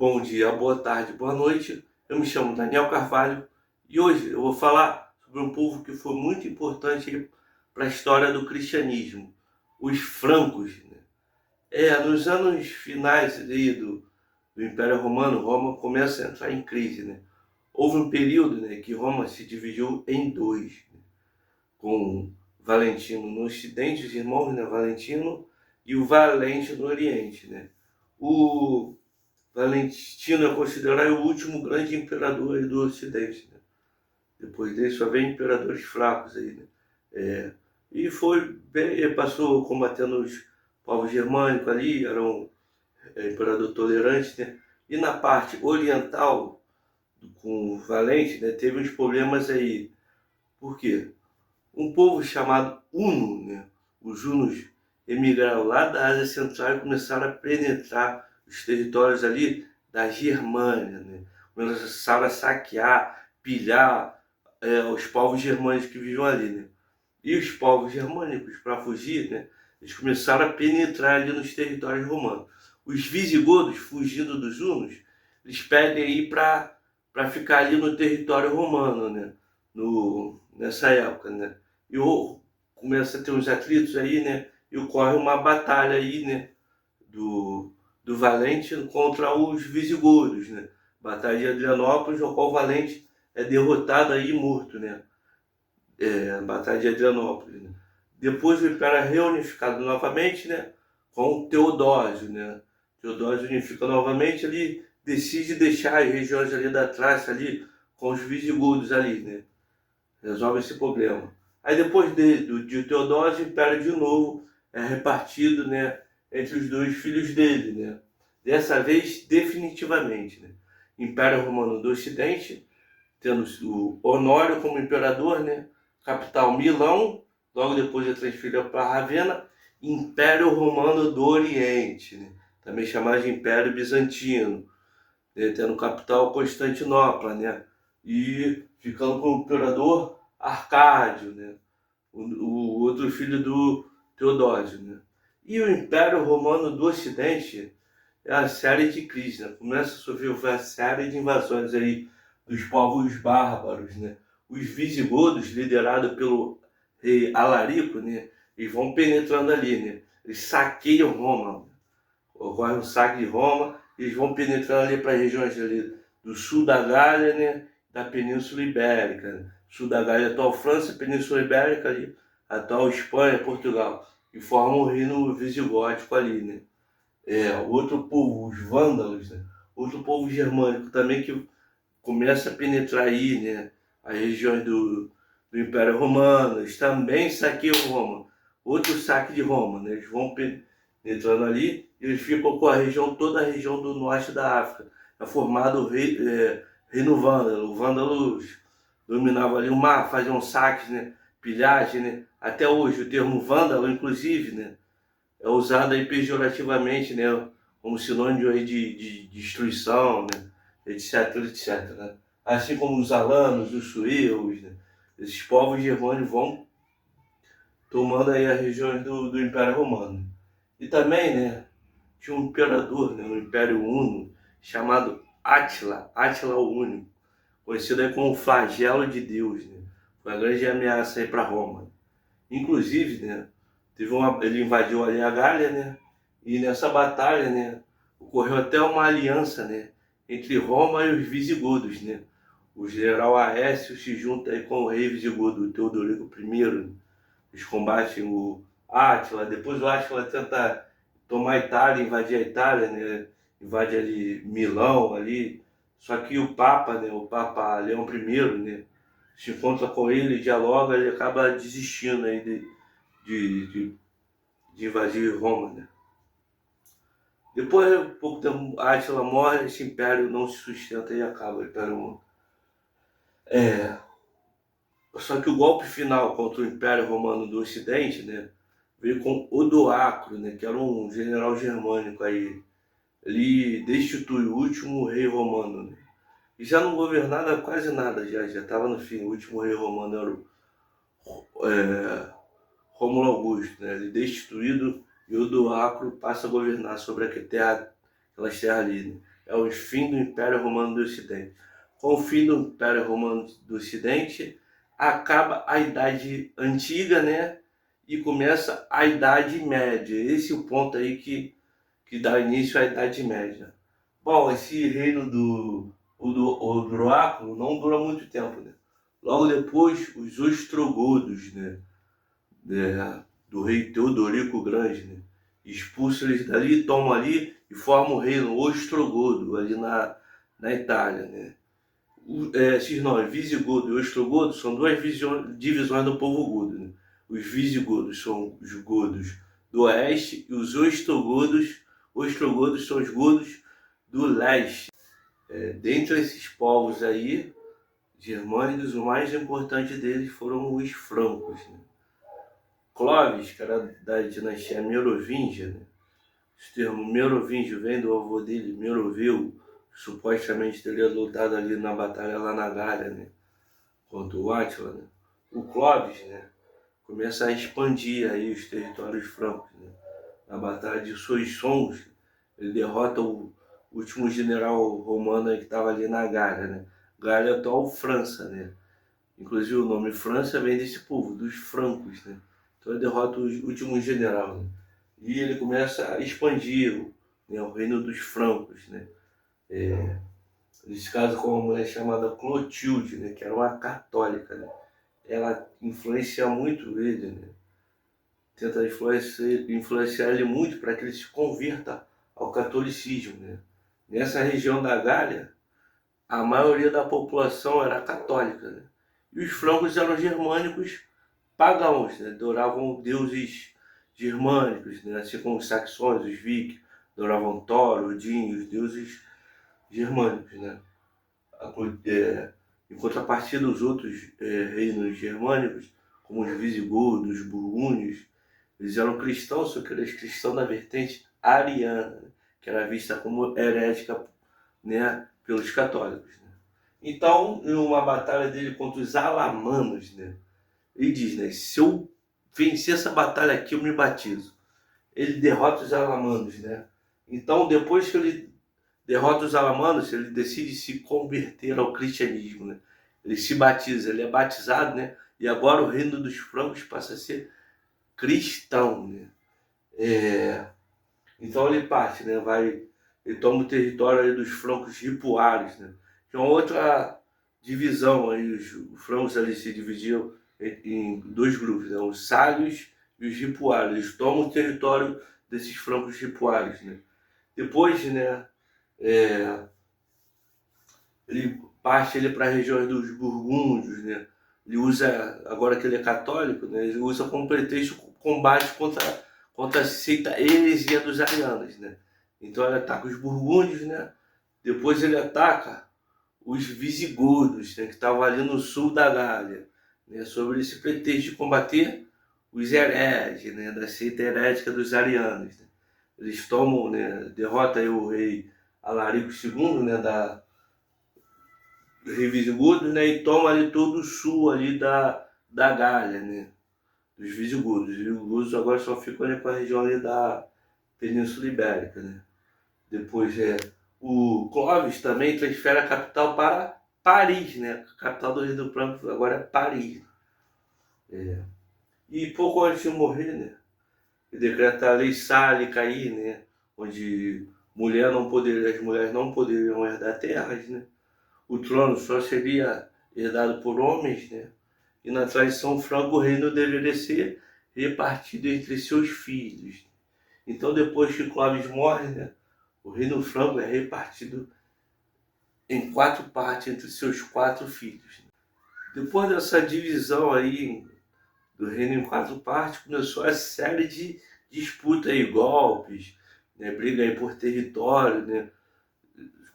Bom dia, boa tarde, boa noite. Eu me chamo Daniel Carvalho e hoje eu vou falar sobre um povo que foi muito importante para a história do cristianismo, os francos, né? Nos anos finais ali do Império Romano, Roma começa a entrar em crise, né? Houve um período, né, que Roma se dividiu em dois, né, com Valentino no Ocidente, os irmãos, né, Valentino e o Valente no Oriente, né? O Valentino é considerado o último grande imperador aí do Ocidente, né? Depois dele só vem imperadores fracos aí, né? E foi bem, passou combatendo os povos germânicos ali, era um imperador tolerante, né? E na parte oriental, com o Valente, né, teve uns problemas aí. Por quê? Um povo chamado Huno, né? Os hunos emigraram lá da Ásia Central e começaram a penetrar os territórios ali da Germânia, né? Começaram a saquear, pilhar os povos germânicos que viviam ali, né? E os povos germânicos, para fugir, né, eles começaram a penetrar ali nos territórios romanos. Os visigodos, fugindo dos hunos, eles pedem aí para ficar ali no território romano, né? Nessa época, né? E começa a ter uns atritos aí, né? E ocorre uma batalha aí, né? Do Valente contra os visigodos, né? Batalha de Adrianópolis, no qual o Valente é derrotado aí e morto, né? Batalha de Adrianópolis, né? Depois o Império é reunificado novamente, né? Com Teodósio, né? Teodósio unifica novamente, ele decide deixar as regiões ali da Trácia ali com os visigodos ali, né? Resolve esse problema. Aí depois de Teodósio, o Império de novo é repartido, né, entre os dois filhos dele, né? Dessa vez definitivamente, né? Império Romano do Ocidente, tendo o Honório como imperador, né? Capital Milão, logo depois é transferida para Ravenna. Império Romano do Oriente, né? Também chamado de Império Bizantino, né? Tendo capital Constantinopla, né? E ficando como imperador Arcádio, né? O outro filho do Teodósio, né? E o Império Romano do Ocidente é a série de crises, né? Começa a sofrer uma série de invasões aí dos povos bárbaros, né? Os visigodos, liderados pelo rei Alarico, né? Eles vão penetrando ali, né? Eles saqueiam Roma, ocorre um saque de Roma, eles vão penetrando ali para as regiões ali do sul da Gália, né? Da Península Ibérica, né? Sul da Gália, atual França, Península Ibérica ali, atual Espanha, Portugal, e formam o reino visigótico ali, né? Outro povo, os vândalos, né? Outro povo germânico também que começa a penetrar aí, né? As regiões do Império Romano, eles também saqueiam Roma. Outro saque de Roma, né? Eles vão penetrando ali, eles ficam com a região, toda a região do norte da África. É formado o Reino Vândalo. Os vândalos dominavam ali o mar, faziam saques, né? Pilhagem, né? Até hoje o termo vândalo, inclusive, né, é usado aí pejorativamente, né, como sinônimo aí de destruição, né, etc, etc, né? Assim como os alanos, os suevos, né, esses povos germânicos vão tomando aí as regiões do Império Romano. E também, né, tinha um imperador, né, no Império Huno, chamado Átila, Átila o Único, conhecido aí como o flagelo de Deus, né? Foi uma grande ameaça aí para Roma. Inclusive, né, ele invadiu ali a Gália, né? E nessa batalha, né, ocorreu até uma aliança, né, entre Roma e os visigodos, né? O general Aécio se junta aí com o rei visigodo Teodorico I. Eles combatem o Átila. Depois o Átila tenta tomar a Itália, invadir a Itália, né? Invade ali Milão ali. Só que o Papa, né, o Papa Leão I, né, se encontra com ele, dialoga, ele acaba desistindo aí de, de, de invadir Roma, né? Depois, pouco tempo, Átila morre, esse império não se sustenta e acaba o Império Romano. É, Só que o golpe final contra o Império Romano do Ocidente, né, veio com Odoacro, né, que era um general germânico aí. Ele destituiu o último rei romano, né, e já não governava quase nada, já estava no fim. O último rei romano era Rômulo Augusto, né, ele destituído, e Odoacro passa a governar sobre aquelas terras ali, né. é o fim do Império Romano do Ocidente. Com o fim do Império Romano do Ocidente, acaba a Idade Antiga, né? E começa a Idade Média. Esse é o ponto aí que dá início à Idade Média. Bom, esse reino do Odoacro não dura muito tempo, né? Logo depois, os ostrogodos, né? Do rei Teodorico o Grande, né? Expulsam eles dali, tomam ali e formam o reino ostrogodo, ali na Itália, né? Esses nomes, visigodo e ostrogodo, são duas divisões do povo godo, né? Os visigodos são os godos do oeste e os ostrogodos são os godos do leste. Dentre esses povos aí, germânicos, o mais importante deles foram os francos, né? Clovis, que era da dinastia Merovingia, né? O termo merovingio vem do avô dele, Meroveu, que supostamente teria lutado ali na batalha lá na Gália, né? Contra o Átila, né? O Clovis, né? Começa a expandir aí os territórios francos, né? Na batalha de Soissons, ele derrota o último general romano que estava ali na Gália, né? Gália atual França, né? Inclusive o nome França vem desse povo, dos francos, né? Então ele derrota o último general, né? E ele começa a expandir, né, o reino dos francos, né? Ele se casa com uma mulher chamada Clotilde, né, que era uma católica, né? Ela influencia muito ele, né? Tenta influenciar ele muito para que ele se converta ao catolicismo, né? Nessa região da Gália, a maioria da população era católica, né? E os francos eram germânicos pagãos, né? Adoravam deuses germânicos, né? Assim como os saxões, os vikings, adoravam Thor, Odin, os deuses germânicos, né? Em contrapartida, os outros reinos germânicos, como os visigodos, os burgúndios, eles eram cristãos, só que eles cristãos da vertente ariana, né? Que era vista como herética, né, pelos católicos, né? Então, em uma batalha dele contra os alamanos, né, ele diz, né, se eu vencer essa batalha aqui, eu me batizo. Ele derrota os alamanos, né? Então, depois que ele derrota os alamanos, ele decide se converter ao cristianismo, né? Ele se batiza, ele é batizado, né? E agora o reino dos francos passa a ser cristão, né? Então ele parte, né? Ele toma o território aí dos francos ripuares, né? Que é uma outra divisão aí, os francos ali se dividiam em dois grupos, né? Os sálios e os ripuares. Eles tomam o território desses francos ripuares, né? Depois, né? Ele parte para as regiões dos burgúndios, né? Ele usa, agora que ele é católico, né? Ele usa como pretexto o combate contra a seita heresia dos arianos, né? Então ele ataca os burgúndios, né? Depois ele ataca os visigodos, né? Que estavam ali no sul da Gália, né? Sobre esse pretexto de combater os hereges, né? Da seita herética dos arianos, né? Eles tomam, né? Derrota aí o rei Alarico II, né? Rei visigodos, né? E toma ali todo o sul ali da Gália, né? Dos visigodos. Os visigodos agora só ficam ali para a região ali da Península Ibérica, né? Depois o Clovis também transfere a capital para Paris, né? A capital do Reino Branco agora é Paris. E pouco antes de morrer, né? Ele decreta a lei sálica aí, né? Onde as mulheres não poderiam herdar terras, né? O trono só seria herdado por homens, né? E na tradição franca o reino deveria ser repartido entre seus filhos. Então depois que Clovis morre, né? O reino franco é repartido em 4 partes entre seus 4 filhos. Depois dessa divisão aí do reino em 4 partes, começou a série de disputas e golpes, né? Briga aí por território, né?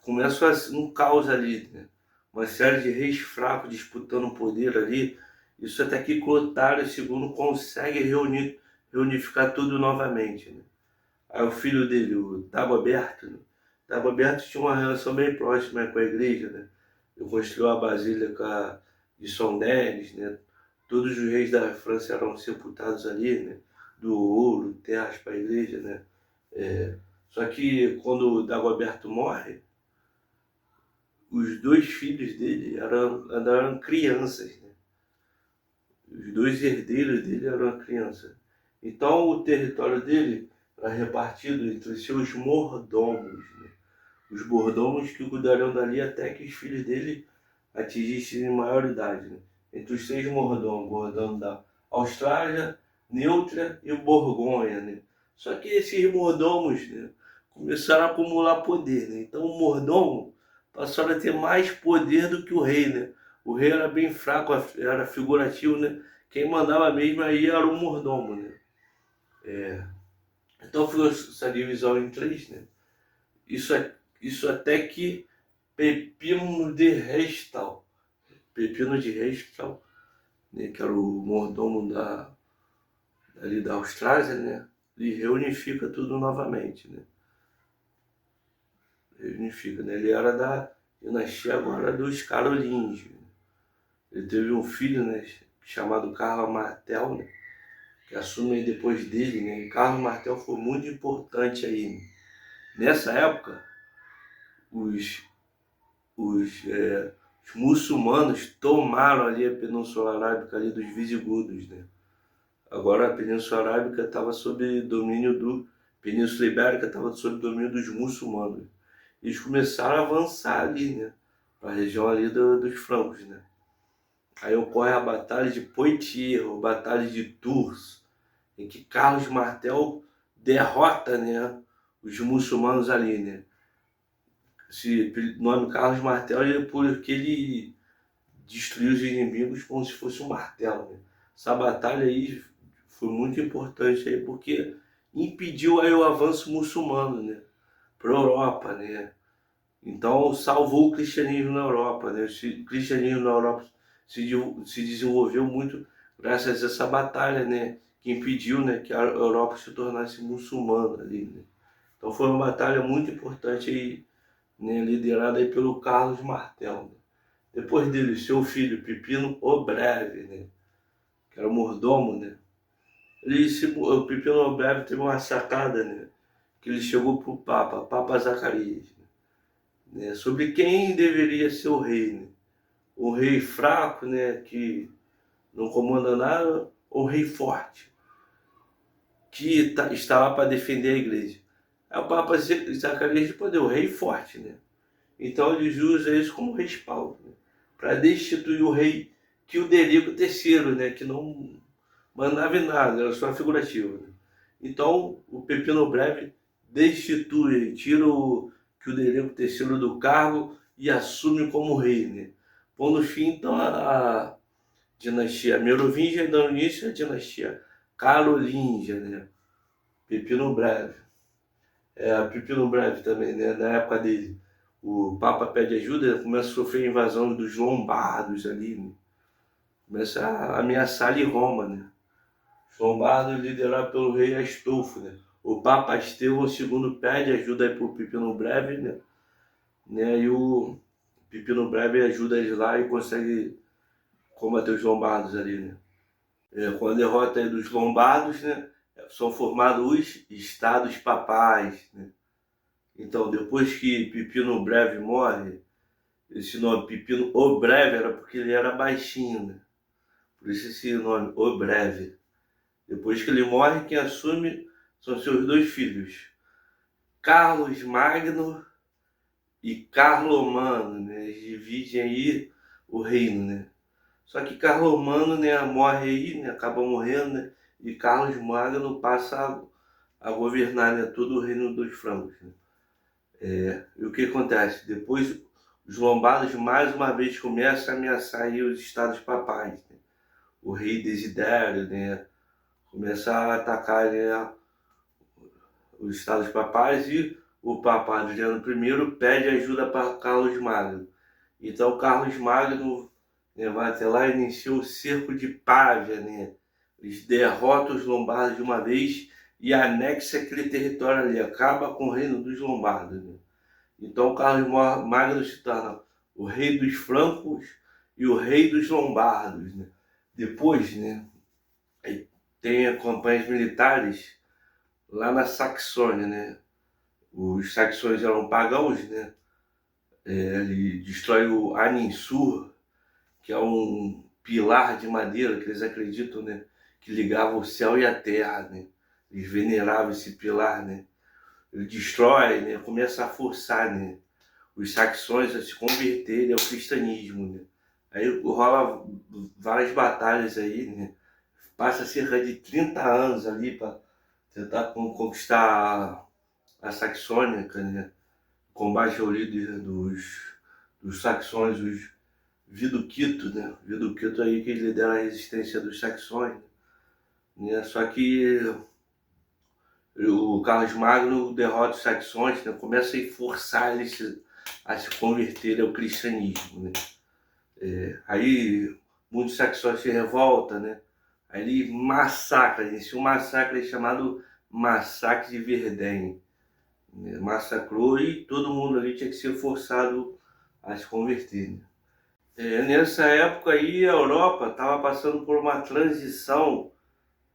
Começa um caos ali, né? Uma série de reis fracos disputando o poder ali. Isso até que Clotário II consegue reunificar tudo novamente, né? Aí o filho dele, o Dagoberto, né? Dagoberto tinha uma relação bem próxima com a igreja, né? Ele construiu a Basílica de São Denis, né? Todos os reis da França eram sepultados ali, né? Do ouro, terras para a igreja, né? Só que quando o Dagoberto morre, os dois filhos dele eram crianças, né? Os dois herdeiros dele eram crianças. Então o território dele era repartido entre os seus mordomos, né? Os mordomos que cuidariam dali até que os filhos dele atingissem maioridade, né? Entre os 6 mordomos, mordomo da Austrália, Neutria e Borgonha, né? Só que esses mordomos, né, começaram a acumular poder, né? Então o mordomo passaram a ter mais poder do que o rei, né? O rei era bem fraco, era figurativo, né? Quem mandava mesmo aí era o mordomo, né? Então foi essa divisão em 3, né? Isso até que Pepino de Restal, né, que era o mordomo ali da Austrália, né? Ele reunifica tudo novamente, né? Reunifica, né? Ele era da dinastia agora dos Carolíngios. Ele teve um filho, né, chamado Carlo Martel, né, que assume depois dele, né? E Carlo Martel foi muito importante aí, né? Nessa época, os, os muçulmanos tomaram ali a Península Arábica ali dos visigodos, né? Agora a Península Arábica estava sob domínio Península Ibérica estava sob domínio dos muçulmanos. Eles começaram a avançar ali, né? Para a região ali dos francos, né? Aí ocorre a Batalha de Poitiers, a Batalha de Tours, em que Carlos Martel derrota, né, os muçulmanos ali, né? Esse nome Carlos Martel é porque ele destruiu os inimigos como se fosse um martelo, né? Essa batalha aí foi muito importante aí porque impediu aí o avanço muçulmano, né, para a Europa, né? Então salvou o cristianismo na Europa, né? O cristianismo na Europa se desenvolveu muito graças a essa batalha, né, que impediu, né, que a Europa se tornasse muçulmana ali, né? Então foi uma batalha muito importante aí, né, liderada aí pelo Carlos Martel, né? Depois dele, seu filho Pipino o Breve, né, que era o mordomo, né? O Pipino o Breve teve uma sacada, né, que ele chegou para o Papa Zacarias, né, sobre quem deveria ser o rei, né? O rei fraco, né, que não comanda nada, ou o rei forte, que está lá para defender a igreja. Aí o Papa Zacarias respondeu, o rei forte, né? Então eles usam isso como respaldo, né, para destituir o rei Teoderico III, né, que não mandava em nada, era só figurativo, né? Então o Pepino Breve destitui, tira o Teoderico III do cargo e assume como rei, né? Pondo fim então a dinastia Merovingia e dando início à dinastia Carolíngia, né? Pepino Breve. Pepino Breve também, né? Na época dele, o Papa pede ajuda, começa a sofrer a invasão dos lombardos ali, né? Começa a ameaçar ali Roma, né? Os lombardos liderados pelo rei Astolfo, né? O Papa Estevão II pede ajuda aí pro Pepino Breve, né? E o Pepino Breve ajuda eles lá e consegue combater os lombardos ali, né? Com a derrota aí dos lombardos, né, são formados os estados papais, né? Então, depois que Pipino Breve morre, esse nome Pipino o Breve era porque ele era baixinho, né? Por isso esse nome, o Breve. Depois que ele morre, quem assume são seus dois filhos, Carlos Magno e Carlomano, né? Eles dividem aí o reino, né? Só que Carlomano, né, morre aí, né, acaba morrendo, né, e Carlos Magno passa a governar, né, todo o reino dos francos, né? E o que acontece? Depois os lombardos mais uma vez começam a ameaçar aí os estados papais, né? O rei Desidério, né, começa a atacar, né, os estados papais e o Papa Adriano I pede ajuda para Carlos Magno. Então Carlos Magno, né, vai até lá e inicia o cerco de Pávia, né? Eles derrotam os lombardos de uma vez e anexa aquele território ali, acaba com o reino dos lombardos, né? Então Carlos Magno se torna o rei dos francos e o rei dos lombardos, né? Depois, né, tem campanhas militares lá na Saxônia, né? Os saxões eram pagãos, né? Ele destrói o Aninsur, que é um pilar de madeira que eles acreditam, né, que ligava o céu e a terra, né? Eles veneravam esse pilar, né? Ele destrói, né, começa a forçar, né, os saxões a se converterem ao cristianismo, né? Aí rola várias batalhas aí, né? Passa cerca de 30 anos ali para tentar conquistar a Saxônica, né? Combate ao líder dos saxões, os Viduquito, né? Viduquito aí que lidera a resistência dos saxões, né? Só que o Carlos Magno derrota os saxões, né? Começa a forçar eles a se converter ao cristianismo, né? Aí muitos saxões se revoltam, né? Aí ele massacra, inicia um massacre chamado Massacre de Verden, né? Massacrou e todo mundo ali tinha que ser forçado a se converter, né? Nessa época aí a Europa estava passando por uma transição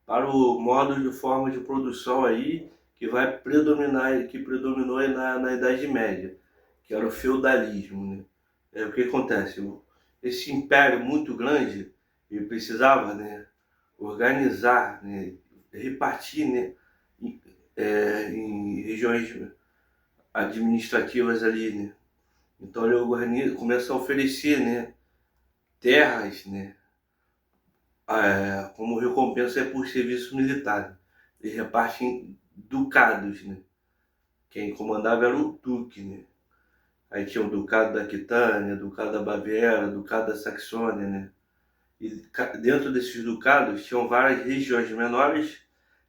para o modo de forma de produção aí que vai predominar, que predominou aí na Idade Média, que era o feudalismo, né? O que acontece? Esse império muito grande, ele precisava, né, organizar, né, repartir, né, em regiões administrativas ali, né? Então ele organiza, começa a oferecer, né, terras, né, como recompensa por serviço militar. Ele reparte em ducados, né? Quem comandava era o duque, né? Aí tinha o ducado da Aquitânia, ducado da Baviera, ducado da Saxônia, né? E dentro desses ducados tinham várias regiões menores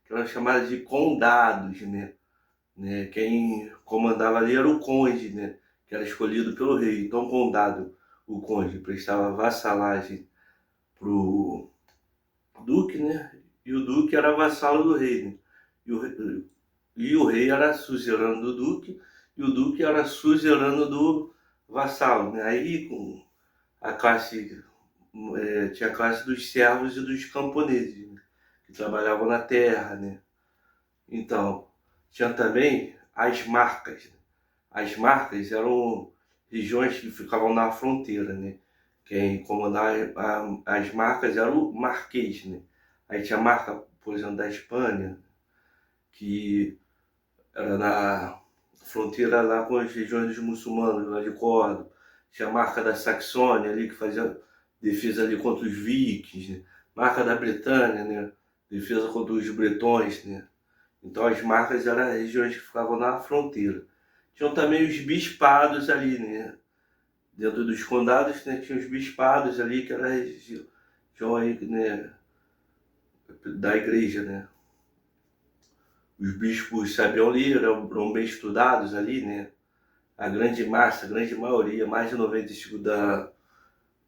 que eram chamadas de condados, né? Quem comandava ali era o conde, né? Que era escolhido pelo rei. Então, condado, o conde prestava vassalagem pro duque, né? E o duque era vassalo do rei, né? E o rei era suzerano do duque e o duque era suzerano do vassalo, né? Aí com a classe tinha a classe dos servos e dos camponeses, né? Que trabalhavam na terra, né? Então tinha também as marcas, né? As marcas eram regiões que ficavam na fronteira, né? Quem comandava as marcas era o marquês, né? Aí tinha a marca, por exemplo, da Espanha, que era na fronteira lá com as regiões dos muçulmanos, lá de Córdoba. Tinha a marca da Saxônia ali, que fazia defesa ali contra os vikings, né? Marca da Bretanha, né? Defesa contra os bretões, né? Então as marcas eram as regiões que ficavam na fronteira. Tinham também os bispados ali, né? Dentro dos condados, né, tinha os bispados ali, que era a região aí, né, da igreja, né? Os bispos sabiam ler, eram bem estudados ali, né? A grande massa, a grande maioria, mais de 95%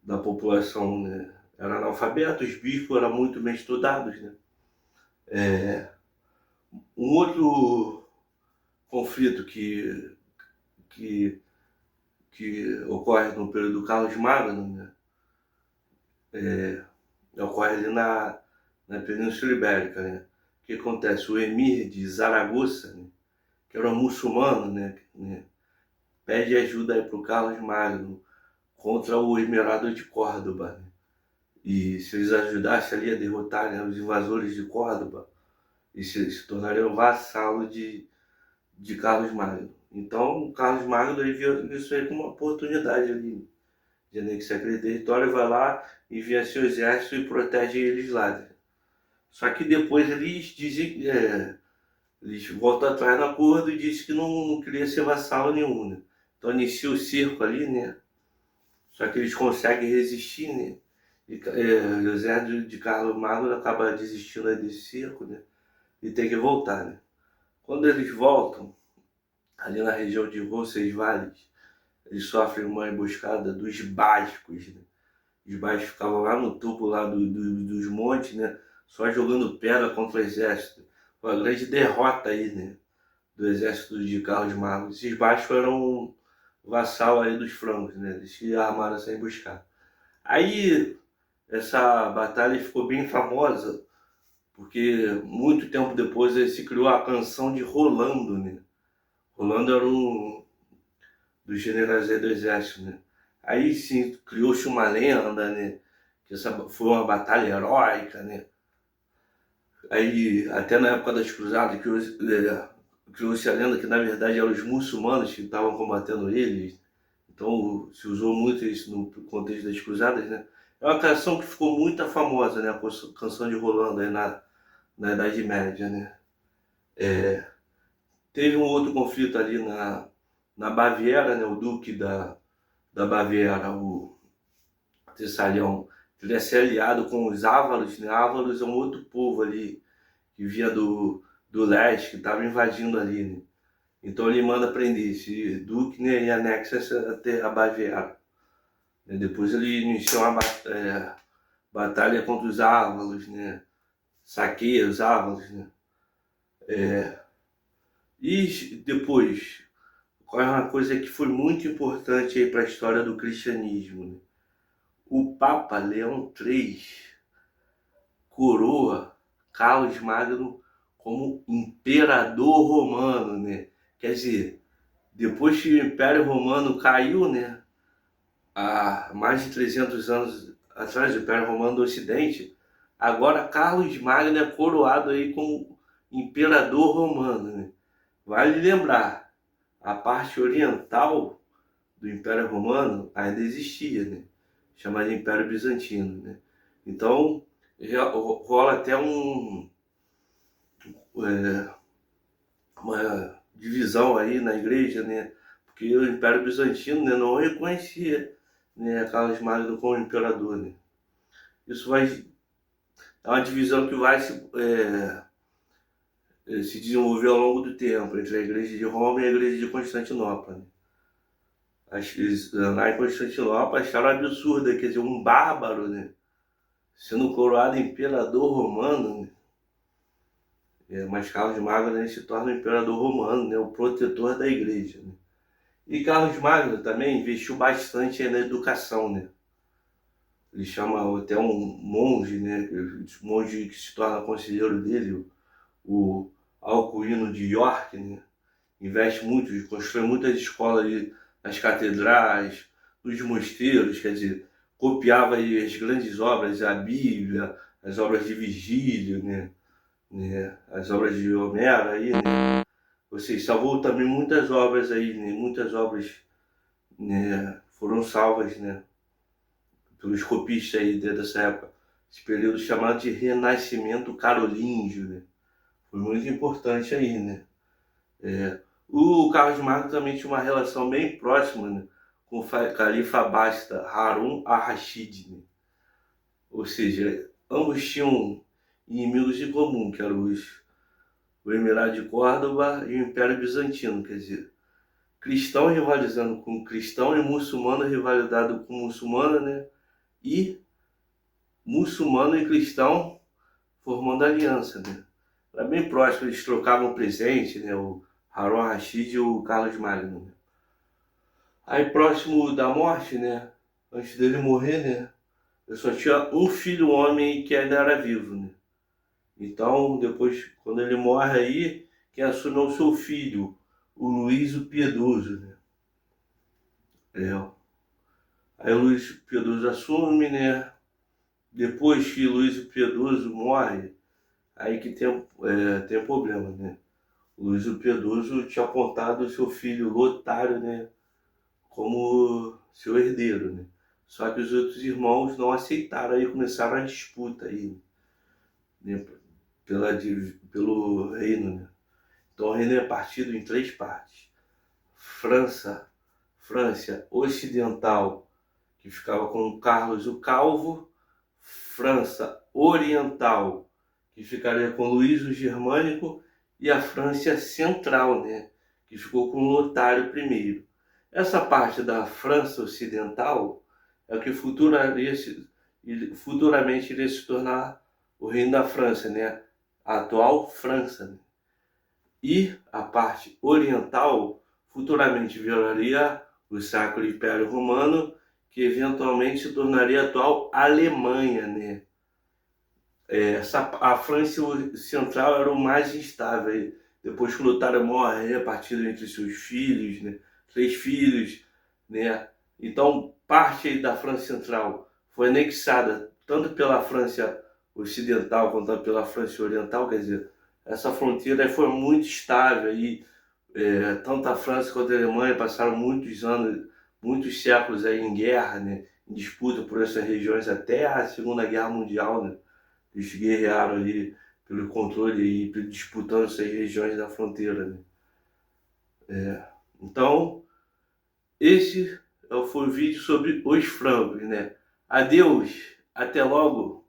da população, né, era analfabeta, os bispos eram muito bem estudados, né? Um outro conflito que, que ocorre no período do Carlos Magno, né? Ocorre ali na Península Ibérica, né? O que acontece? O emir de Zaragoza, né, que era um muçulmano, né, pede ajuda para o Carlos Magno contra o Emirado de Córdoba, né? E se eles ajudassem ali a derrotar, né, os invasores de Córdoba, eles se tornariam vassalos de Carlos Magno. Então, o Carlos Magno ele viu isso aí como uma oportunidade ali de anexar aquele território, vai lá, envia seu exército e protege eles lá, né? Só que depois eles dizem, eles voltam atrás no acordo e dizem que não queria ser vassalo nenhum, né? Então inicia o cerco ali, né? Só que eles conseguem resistir, né? E o exército de Carlos Magno acaba desistindo desse cerco, né? E tem que voltar, né? Quando eles voltam, ali na região de Roncesvalles, eles sofrem uma emboscada dos bascos, né? Os bascos ficavam lá no topo lá dos montes, né? Só jogando pedra contra o exército. Foi uma grande derrota aí, né? Do exército de Carlos Magno. Esses bascos eram vassal aí dos francos, né? Eles se armaram essa emboscada. Aí essa batalha ficou bem famosa porque muito tempo depois se criou a canção de Rolando, né? Rolando era dos generais aí do exército, né? Aí sim, criou-se uma lenda, né? Que essa foi uma batalha heróica, né? Aí, até na época das cruzadas, criou-se a lenda que na verdade eram os muçulmanos que estavam combatendo eles. Então se usou muito isso no contexto das cruzadas, né? É uma canção que ficou muito famosa, né? A canção de Rolando aí na Idade Média, né? Teve um outro conflito ali na Baviera, né? O duque da Baviera, o Tessalião, ele ia ser aliado com os ávaros, né? Ávaros é um outro povo ali que vinha do leste, que estava invadindo ali, né? Então ele manda prender esse duque, né, e anexa a Baviera. Depois ele iniciou uma batalha contra os ávaros, né? Saqueia os ávaros, né? E depois, qual é uma coisa que foi muito importante aí para a história do cristianismo, né? O Papa Leão III coroa Carlos Magno como imperador romano, né? Quer dizer, depois que o Império Romano caiu, né, há mais de 300 anos atrás, o Império Romano do Ocidente, agora Carlos Magno é coroado aí como imperador romano, né? Vale lembrar, a parte oriental do Império Romano ainda existia, né? Chamado Império Bizantino, né? Então rola até uma divisão aí na igreja, né? Porque o Império Bizantino, né, não reconhecia, né, Carlos Magno como imperador, né? Isso é uma divisão que vai se desenvolver ao longo do tempo entre a igreja de Roma e a igreja de Constantinopla, né? Lá em Constantinopla acharam absurdo, quer dizer, um bárbaro, né, sendo coroado imperador romano, né? Mas Carlos Magno, né, se torna o imperador romano, né, o protetor da igreja, né? E Carlos Magno também investiu bastante na educação, né? Ele chama até um monge, né, o monge que se torna conselheiro dele, o Alcuino de York, né? Investe muito, constrói muitas escolas ali nas catedrais, nos mosteiros, quer dizer, copiava aí as grandes obras, a Bíblia, as obras de Virgílio, né, as obras de Homero aí, né? Ou seja, salvou também muitas obras aí, né? Muitas obras, né, foram salvas, né, pelos copistas aí dessa época. Esse período chamado de Renascimento Carolíngio, né? Foi muito importante aí, né? O Carlos Magno também tinha uma relação bem próxima, né, com o califa abássida Harun al-Rashid, né? Ou seja, ambos tinham inimigos em comum, que eram o Emirado de Córdoba e o Império Bizantino, quer dizer, cristão rivalizando com cristão e muçulmano rivalizando com muçulmano, né? E muçulmano e cristão formando aliança, né? Era bem próximo, eles trocavam presente, né? O Harun al-Rashid e o Carlos Magno, né? Aí próximo da morte, né? Antes dele morrer, né? Eu só tinha um filho homem que ainda era vivo, né? Então, depois, quando ele morre aí, quem assume é o seu filho, o Luís o Piedoso, né? Aí o Luís o Piedoso assume, né? Depois que Luís o Piedoso morre, aí que tem problema, né? O Luís o Piedoso tinha apontado o seu filho Lotário, né, como seu herdeiro, né? Só que os outros irmãos não aceitaram, aí começaram a disputa aí, né, pelo reino, né? Então o reino é partido em três partes. França Ocidental, que ficava com Carlos o Calvo, França Oriental, que ficaria com Luís o Germânico, e a França Central, né, que ficou com Lotário I. Essa parte da França Ocidental é o que futuramente iria se tornar o Reino da França, né, a atual França, né? E a parte oriental futuramente viraria o Sacro Império Romano, que eventualmente se tornaria a atual Alemanha, né? A França Central era o mais instável. Depois que o Lotário morre, é repartido entre seus filhos, né, 3 filhos, né? Então, parte aí da França Central foi anexada tanto pela França Ocidental quanto pela França Oriental, quer dizer, essa fronteira foi muito estável aí, tanto a França quanto a Alemanha passaram muitos anos, muitos séculos aí em guerra, né? Em disputa por essas regiões até a Segunda Guerra Mundial, né? Eles guerrearam ali pelo controle e disputando essas regiões da fronteira, né? Então, esse foi o vídeo sobre os francos, né? Adeus, até logo.